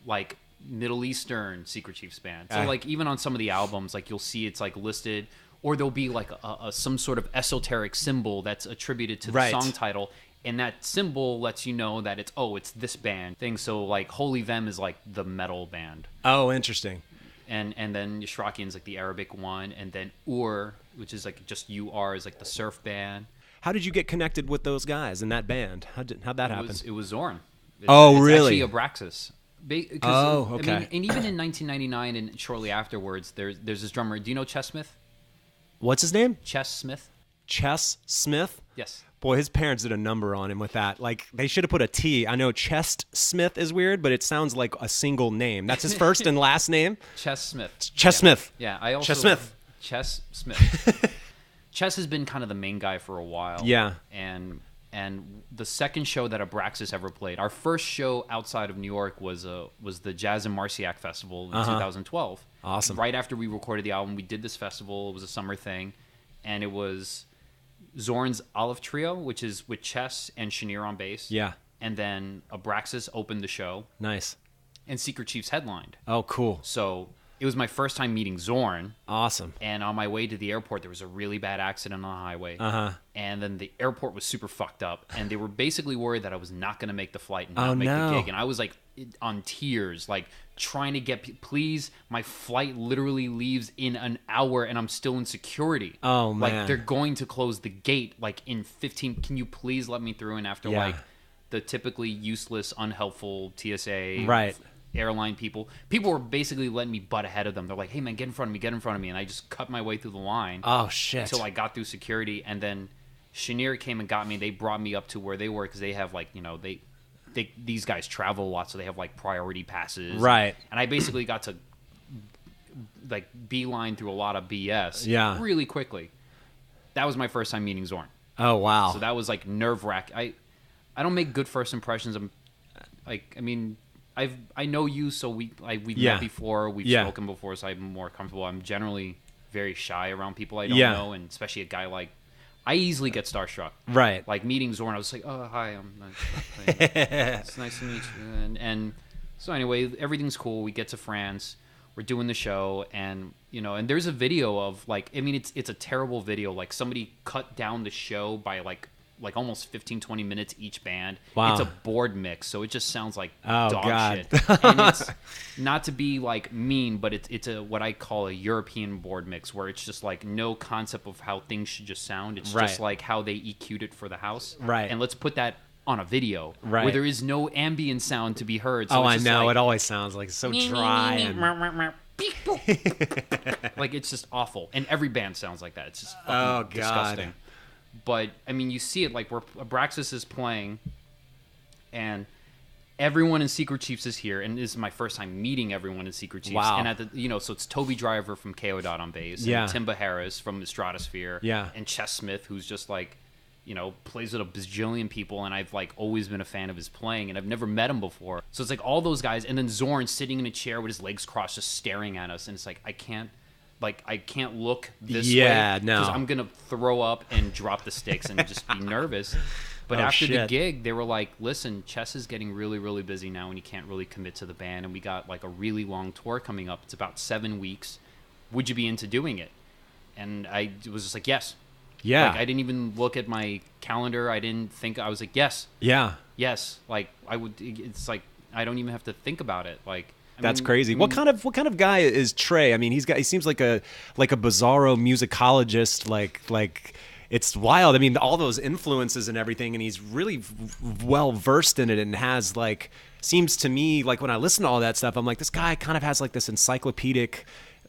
like, Middle Eastern Secret Chiefs band. So like even on some of the albums, like you'll see it's like listed, or there'll be like some sort of esoteric symbol that's attributed to the song title, and that symbol lets you know that it's this band thing. So like Holy Vem is like the metal band. Oh, interesting. And then Yishraqian's like the Arabic one, and then Ur, which is like just UR, is like the surf band. How did you get connected with those guys in that band? How'd that happen? It was Zorn. It's really? Actually Abraxis. Okay. I mean, and even in 1999 and shortly afterwards, there's this drummer. Do you know Chess Smith? What's his name? Chess Smith. Chess Smith? Yes. Boy, his parents did a number on him with that. Like, they should have put a T. I know Chest Smith is weird, but it sounds like a single name. That's his first and last name? Chess Smith. Chess Smith. Yeah, I also... Chess Smith. Chess Smith. Chess has been kind of the main guy for a while. Yeah. And the second show that Abraxis ever played, our first show outside of New York was the Jazz and Marciac Festival in 2012. Awesome. Right after we recorded the album, we did this festival. It was a summer thing, and it was Zorn's Olive Trio, which is with Chess and Chenier on bass. Yeah. And then Abraxis opened the show. Nice. And Secret Chiefs headlined. Oh, cool. So it was my first time meeting Zorn. Awesome. And on my way to the airport, there was a really bad accident on the highway. And then the airport was super fucked up. And they were basically worried that I was not going to make the flight and not make the gig. And I was like on tears, like trying to get, please, my flight literally leaves in an hour and I'm still in security. Oh, man. Like, they're going to close the gate like in 15. Can you please let me through? And after like the typically useless, unhelpful TSA airline people were basically letting me butt ahead of them. They're like, hey man, get in front of me. And I just cut my way through the line. Oh shit. Until I got through security. And then Chenier came and got me. They brought me up to where they were because they have like, you know, these guys travel a lot, so they have like priority passes. Right. And I basically got to like beeline through a lot of BS really quickly. That was my first time meeting Zorn. Oh wow. So that was like nerve-wracking. I don't make good first impressions. I'm like, I mean, I know you, so we've met before, we've spoken before, so I'm more comfortable. I'm generally very shy around people I don't know, and especially a guy like, I easily get starstruck. Right. Like meeting Zorn, I was like, oh hi, it's nice to meet you. And so anyway, everything's cool. We get to France, we're doing the show, and you know, and there's a video of like, I mean, it's a terrible video. Like somebody cut down the show by like almost 15-20 minutes each band. Wow. It's a board mix, so it just sounds like dog shit. And it's not to be like mean, but it's a what I call a European board mix, where it's just like no concept of how things should just sound. It's just like how they EQ'd it for the house. Right. And let's put that on a video where there is no ambient sound to be heard. So I just know. Like, it always sounds like so dry and like it's just awful. And every band sounds like that. It's just fucking disgusting. But I mean, you see it like where Abraxis is playing, and everyone in Secret Chiefs is here, and this is my first time meeting everyone in Secret Chiefs. Wow. And at the so it's Toby Driver from K.O. on bass, and Timba Harris from the Stratosphere, and Chess Smith, who's just like, plays with a bajillion people, and I've like always been a fan of his playing, and I've never met him before. So it's like all those guys, and then Zorn sitting in a chair with his legs crossed, just staring at us, and it's like I can't look this way because I'm gonna throw up and drop the sticks and just be nervous. But after the gig, they were like, "Listen, Chess is getting really, really busy now, and he can't really commit to the band. And we got like a really long tour coming up. It's about 7 weeks. Would you be into doing it?" And I was just like, "Yes." Yeah. Like I didn't even look at my calendar. I didn't think. I was like, "Yes." Yeah. Yes. Like I would. It's like I don't even have to think about it. Like. That's crazy. What kind of guy is Trey? I mean, he seems like a bizarro musicologist. Like it's wild. I mean, all those influences and everything, and he's really well versed in it, and has like, seems to me like when I listen to all that stuff, I'm like, this guy kind of has like this encyclopedic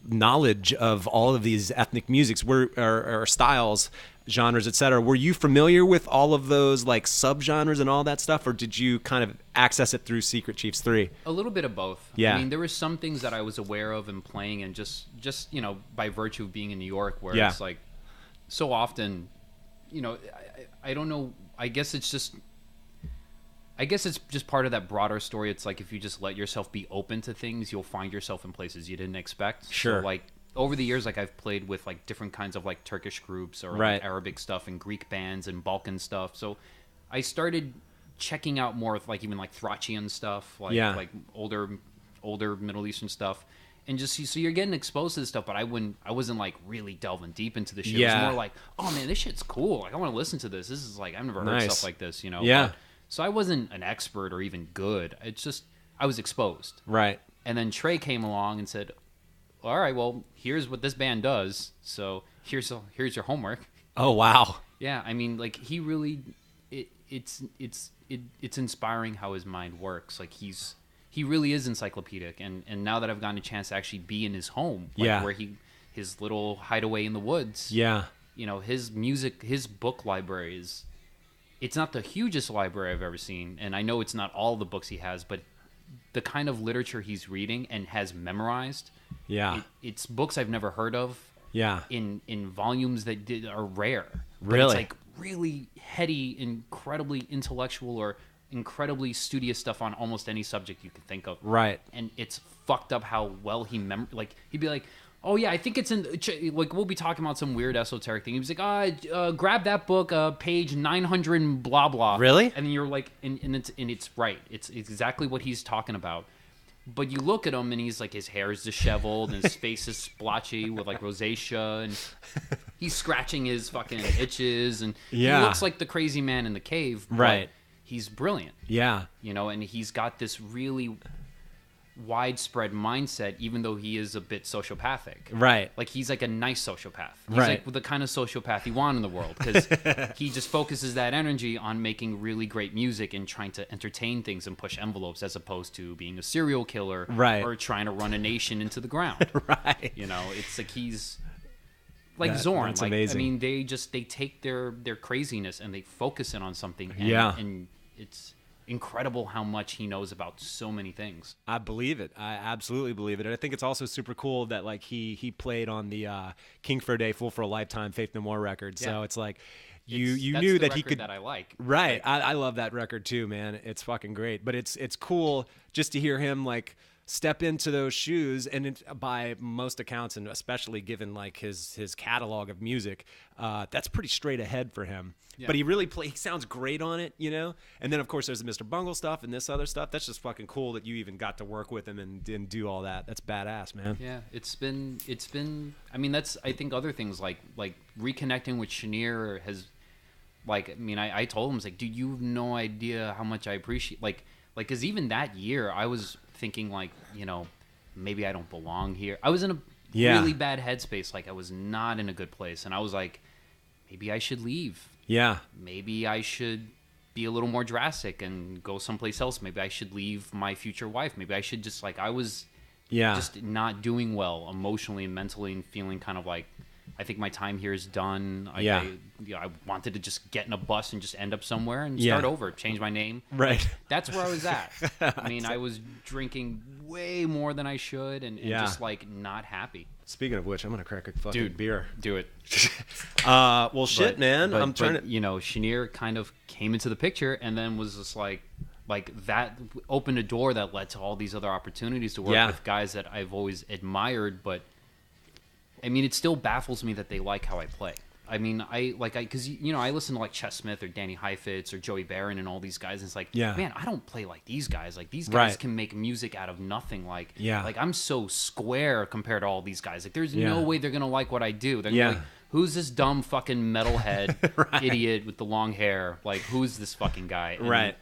knowledge of all of these ethnic musics, or styles, genres, etc. Were you familiar with all of those like subgenres and all that stuff, or did you kind of access it through Secret Chiefs 3? A little bit of both. Yeah. I mean, there were some things that I was aware of and playing, and just by virtue of being in New York, where it's like so often, I don't know. I guess it's just part of that broader story. It's like if you just let yourself be open to things, you'll find yourself in places you didn't expect. Sure. So like over the years, like I've played with like different kinds of like Turkish groups or like Arabic stuff and Greek bands and Balkan stuff. So I started checking out more of like even like Thracian stuff, like older Middle Eastern stuff. And just so you're getting exposed to this stuff, but I wasn't like really delving deep into the shit. It was more like, oh man, this shit's cool. Like I want to listen to this. This is like I've never heard stuff like this, Yeah. But, so I wasn't an expert or even good. It's just I was exposed. Right. And then Trey came along and said, all right, well, here's what this band does. So here's your homework. Oh wow. Yeah, I mean, like he really, it's inspiring how his mind works. Like he really is encyclopedic. And now that I've gotten a chance to actually be in his home, like where his little hideaway in the woods. Yeah. His music, his book library is it's not the hugest library I've ever seen, and I know it's not all the books he has, but the kind of literature he's reading and has memorized, it's books I've never heard of. Yeah. In volumes that are rare. Really? It's like really heady, incredibly intellectual, or incredibly studious stuff on almost any subject you can think of. Right. And it's fucked up how well he like he'd be like, oh yeah, I think it's in, like, we'll be talking about some weird esoteric thing. He was like, grab that book, page 900 and blah blah. Really? And you're like, and it's right. It's exactly what he's talking about. But you look at him, and he's like, his hair is disheveled, and his face is splotchy with like rosacea, and he's scratching his fucking itches, and he looks like the crazy man in the cave. Right. He's brilliant. Yeah. You know, and he's got this really widespread mindset, even though he is a bit sociopathic. Right. Like, he's like a nice sociopath. He's like the kind of sociopath you want in the world, because he just focuses that energy on making really great music and trying to entertain things and push envelopes, as opposed to being a serial killer or trying to run a nation into the ground. You know, it's like he's like Zorn. That's like, amazing. I mean, they take their craziness and they focus it on something. And, and it's incredible how much he knows about so many things. I believe it. I absolutely believe it. And I think it's also super cool that like he played on the King for a Day, Fool for a Lifetime Faith No More record. So it's like you knew that he could. That I like. Right. I love that record too, man. It's fucking great. But it's cool just to hear him like step into those shoes, and by most accounts, and especially given like his catalog of music, that's pretty straight ahead for him. Yeah. But he sounds great on it, you know. And then of course there's the Mr. Bungle stuff and this other stuff. That's just fucking cool that you even got to work with him and do all that. That's badass, man. Yeah, it's been. I mean, that's, I think other things like reconnecting with Chenier has, like, I mean, I told him, I was like, dude, you have no idea how much I appreciate, like, because even that year I was thinking, like, you know, maybe I don't belong here. I was in a really bad headspace. Like, I was not in a good place. And I was like, maybe I should leave. Yeah. Maybe I should be a little more drastic and go someplace else. Maybe I should leave my future wife. Maybe I should just, like, I was just not doing well emotionally and mentally, and feeling kind of like, I think my time here is done. I wanted to just get in a bus and just end up somewhere and start over, change my name. Right. Like, that's where I was at. I mean, I was drinking way more than I should, and just like not happy. Speaking of which, I'm gonna crack a fucking beer. Do it. Well, shit, man. I'm trying to. You know, Chenier kind of came into the picture, and then was just like that opened a door that led to all these other opportunities to work with guys that I've always admired, but. I mean, it still baffles me that they like how I play. I mean, because, you know, I listen to like Chess Smith or Danny Heifetz or Joey Barron and all these guys, and it's like, man, I don't play like these guys. Like, these guys can make music out of nothing. Like, I'm so square compared to all these guys. Like, there's no way they're gonna like what I do. They're gonna be like, who's this dumb fucking metalhead idiot with the long hair? Like, who's this fucking guy? And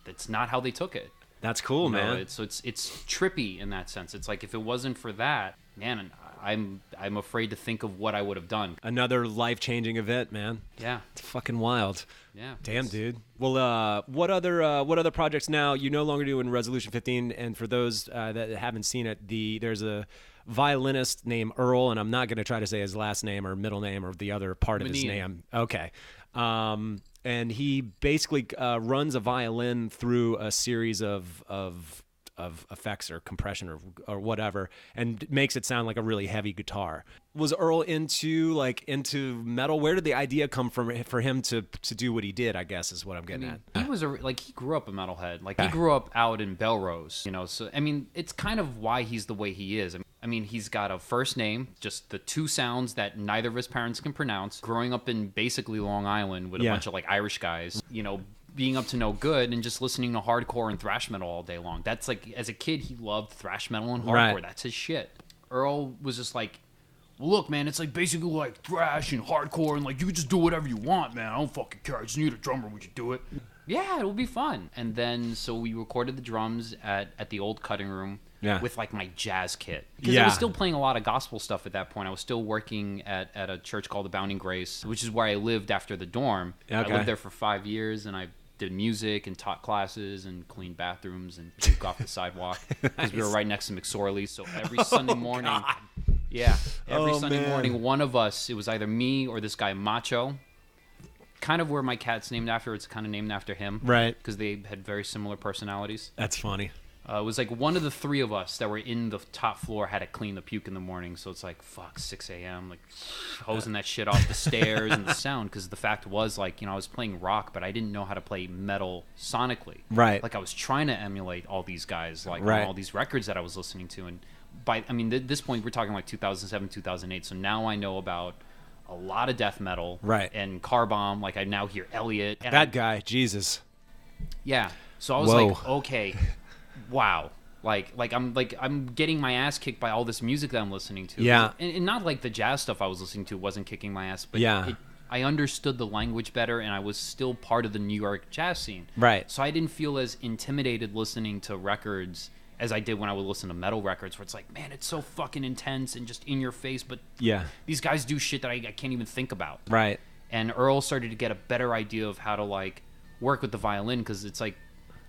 that's not how they took it. That's cool, man. It's trippy in that sense. It's like, if it wasn't for that, man, I'm afraid to think of what I would have done. Another life-changing event, man. Yeah, it's fucking wild. Yeah, damn, dude. Well, what other projects now? You no longer do in Resolution 15, and for those that haven't seen it, there's a violinist named Earl, and I'm not going to try to say his last name or middle name or the other part of his name. Okay. And he basically runs a violin through a series of effects or compression or whatever, and makes it sound like a really heavy guitar. Was Earl into metal? Where did the idea come from for him to do what he did, I guess, is what I'm getting at. He was he grew up a metalhead. Like, he grew up out in Belrose, you know, so I mean, it's kind of why he's the way he is. I mean, he's got a first name, just the two sounds that neither of his parents can pronounce, growing up in basically Long Island with a bunch of like Irish guys, you know, being up to no good and just listening to hardcore and thrash metal all day long. That's like, as a kid, he loved thrash metal and hardcore. That's his shit. Earl was just like, well, look, man, it's like basically like thrash and hardcore, and like, you can just do whatever you want, man. I don't fucking care. I just need a drummer. Would you do it? Yeah, it'll be fun. And then, so we recorded the drums at the old cutting room with like my jazz kit. Because I was still playing a lot of gospel stuff at that point. I was still working at a church called Abounding Grace, which is where I lived after the dorm. Okay. I lived there for 5 years, and I did music and taught classes and cleaned bathrooms and puke off the sidewalk because we were right next to McSorley. So every Sunday morning, every Sunday morning, one of us, it was either me or this guy Macho, kind of where my cat's named after. It's kind of named after him. Right. Because they had very similar personalities. That's funny. It was like one of the three of us that were in the top floor had to clean the puke in the morning. So it's like, fuck, 6 a.m., like hosing that shit off the stairs and the sound. Because the fact was, like, you know, I was playing rock, but I didn't know how to play metal sonically. Right. Like I was trying to emulate all these guys, like right. all these records that I was listening to. And at this point, we're talking like 2007, 2008. So now I know about a lot of death metal. Right. And Car Bomb. Like I now hear Elliot. And that guy, Jesus. Yeah. So I was like, okay. Wow, I'm getting my ass kicked by all this music that I'm listening to. Yeah, and not like the jazz stuff I was listening to wasn't kicking my ass, but I understood the language better, and I was still part of the New York jazz scene. Right. So I didn't feel as intimidated listening to records as I did when I would listen to metal records, where it's like, man, it's so fucking intense and just in your face. But these guys do shit that I can't even think about. Right. And Earl started to get a better idea of how to like work with the violin, because it's like,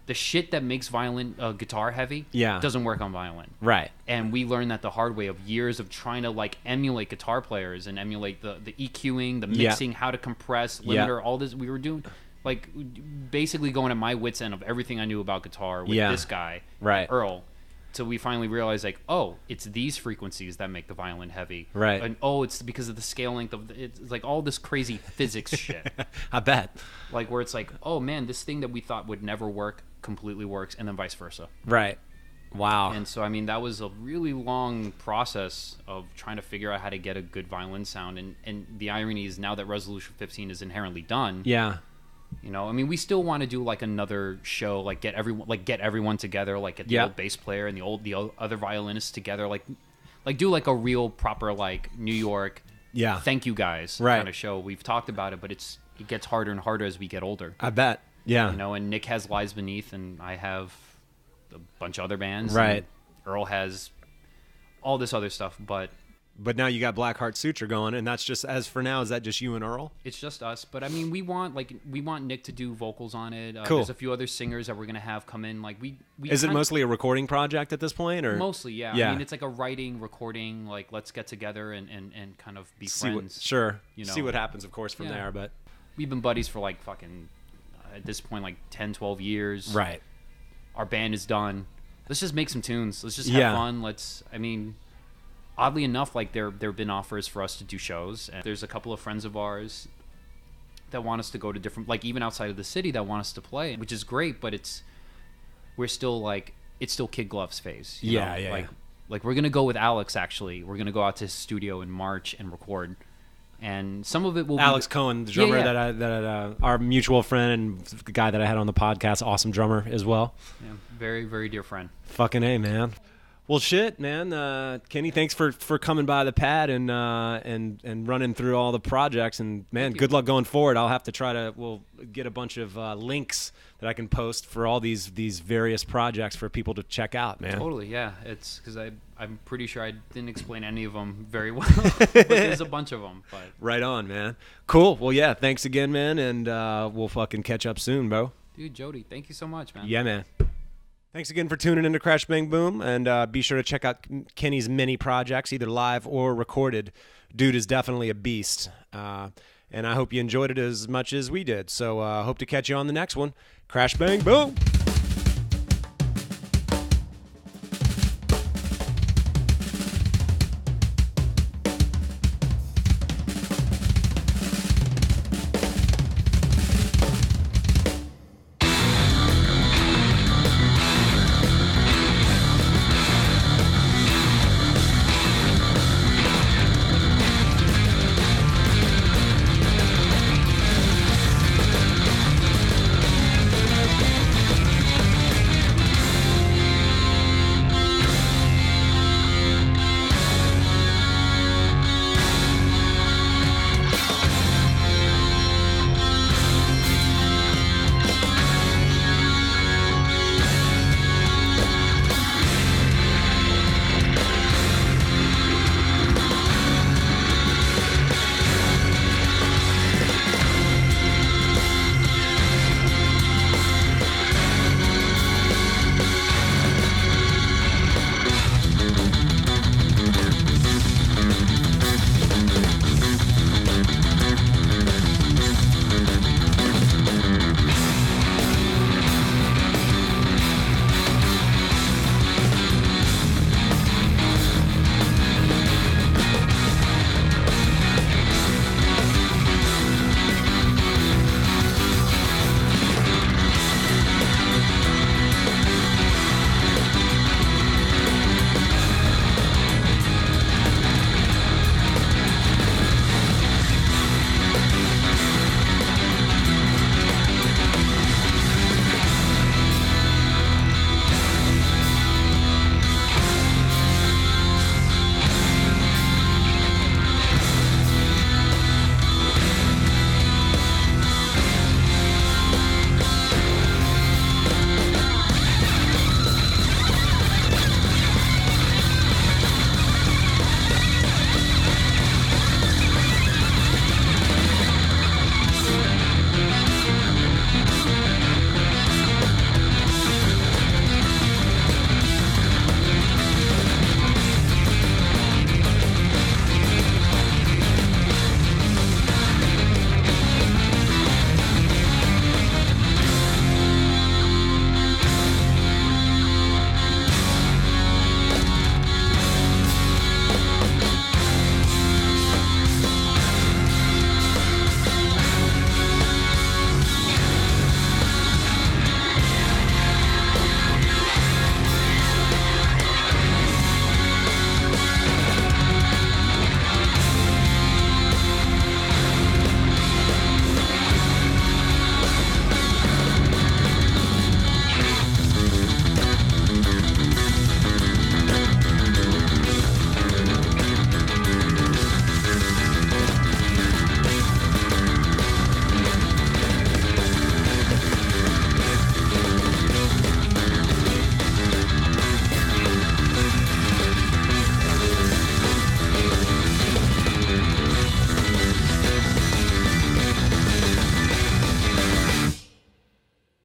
the shit that makes violin guitar heavy doesn't work on violin. Right. And we learned that the hard way of years of trying to like emulate guitar players and emulate the EQing, the mixing, how to compress, limiter, all this. We were doing like basically going at my wit's end of everything I knew about guitar with this guy, Earl. So we finally realized, like, oh, it's these frequencies that make the violin heavy. Right. And, oh, it's because of the scale length of it's like all this crazy physics shit. I bet. Like, where it's like, oh, man, this thing that we thought would never work completely works, and then vice versa. Right. Wow. And so, I mean, that was a really long process of trying to figure out how to get a good violin sound. And the irony is, now that Resolution 15 is inherently done. Yeah. You know, I mean, we still want to do like another show, like get everyone together, like get the old bass player and the other violinists together, like do like a real proper like New York, thank you guys kind of show. We've talked about it, but it gets harder and harder as we get older. I bet. Yeah. You know, and Nick has Lies Beneath, and I have a bunch of other bands. Right. Earl has all this other stuff, But now you got Blackheart Suture going, and that's just, as for now, is that just you and Earl? It's just us. But I mean, we want Nick to do vocals on it. Cool. There's a few other singers that we're gonna have come in. Like we is it mostly a recording project at this point, or mostly? Yeah. I mean, it's like a writing, recording. Like, let's get together and kind of be friends. You know, see what happens, of course, from there. But we've been buddies for like fucking at this point like 10, 12 years. Right. Our band is done. Let's just make some tunes. Let's just have fun. I mean. Oddly enough, like there have been offers for us to do shows, and there's a couple of friends of ours that want us to go to different, like even outside of the city, that want us to play, which is great. But it's still kid gloves phase. You know? Like we're gonna go with Alex. Actually, we're gonna go out to his studio in March and record, and some of it will Alex Cohen, the drummer that our mutual friend and the guy that I had on the podcast, awesome drummer as well. Yeah, very very dear friend. Fucking A, man. Well, shit, man. Kenny, thanks for coming by the pad and running through all the projects. And man, good luck going forward. I'll have to we'll get a bunch of links that I can post for all these various projects for people to check out, man. Totally, yeah. It's because I'm pretty sure I didn't explain any of them very well, but there's a bunch of them. But. Right on, man. Cool. Well, yeah. Thanks again, man, and we'll fucking catch up soon, bro. Dude, Jody, thank you so much, man. Yeah, man. Thanks again for tuning into Crash Bang Boom, and be sure to check out Kenny's many projects, either live or recorded. Dude is definitely a beast, and I hope you enjoyed it as much as we did. So hope to catch you on the next one. Crash Bang Boom!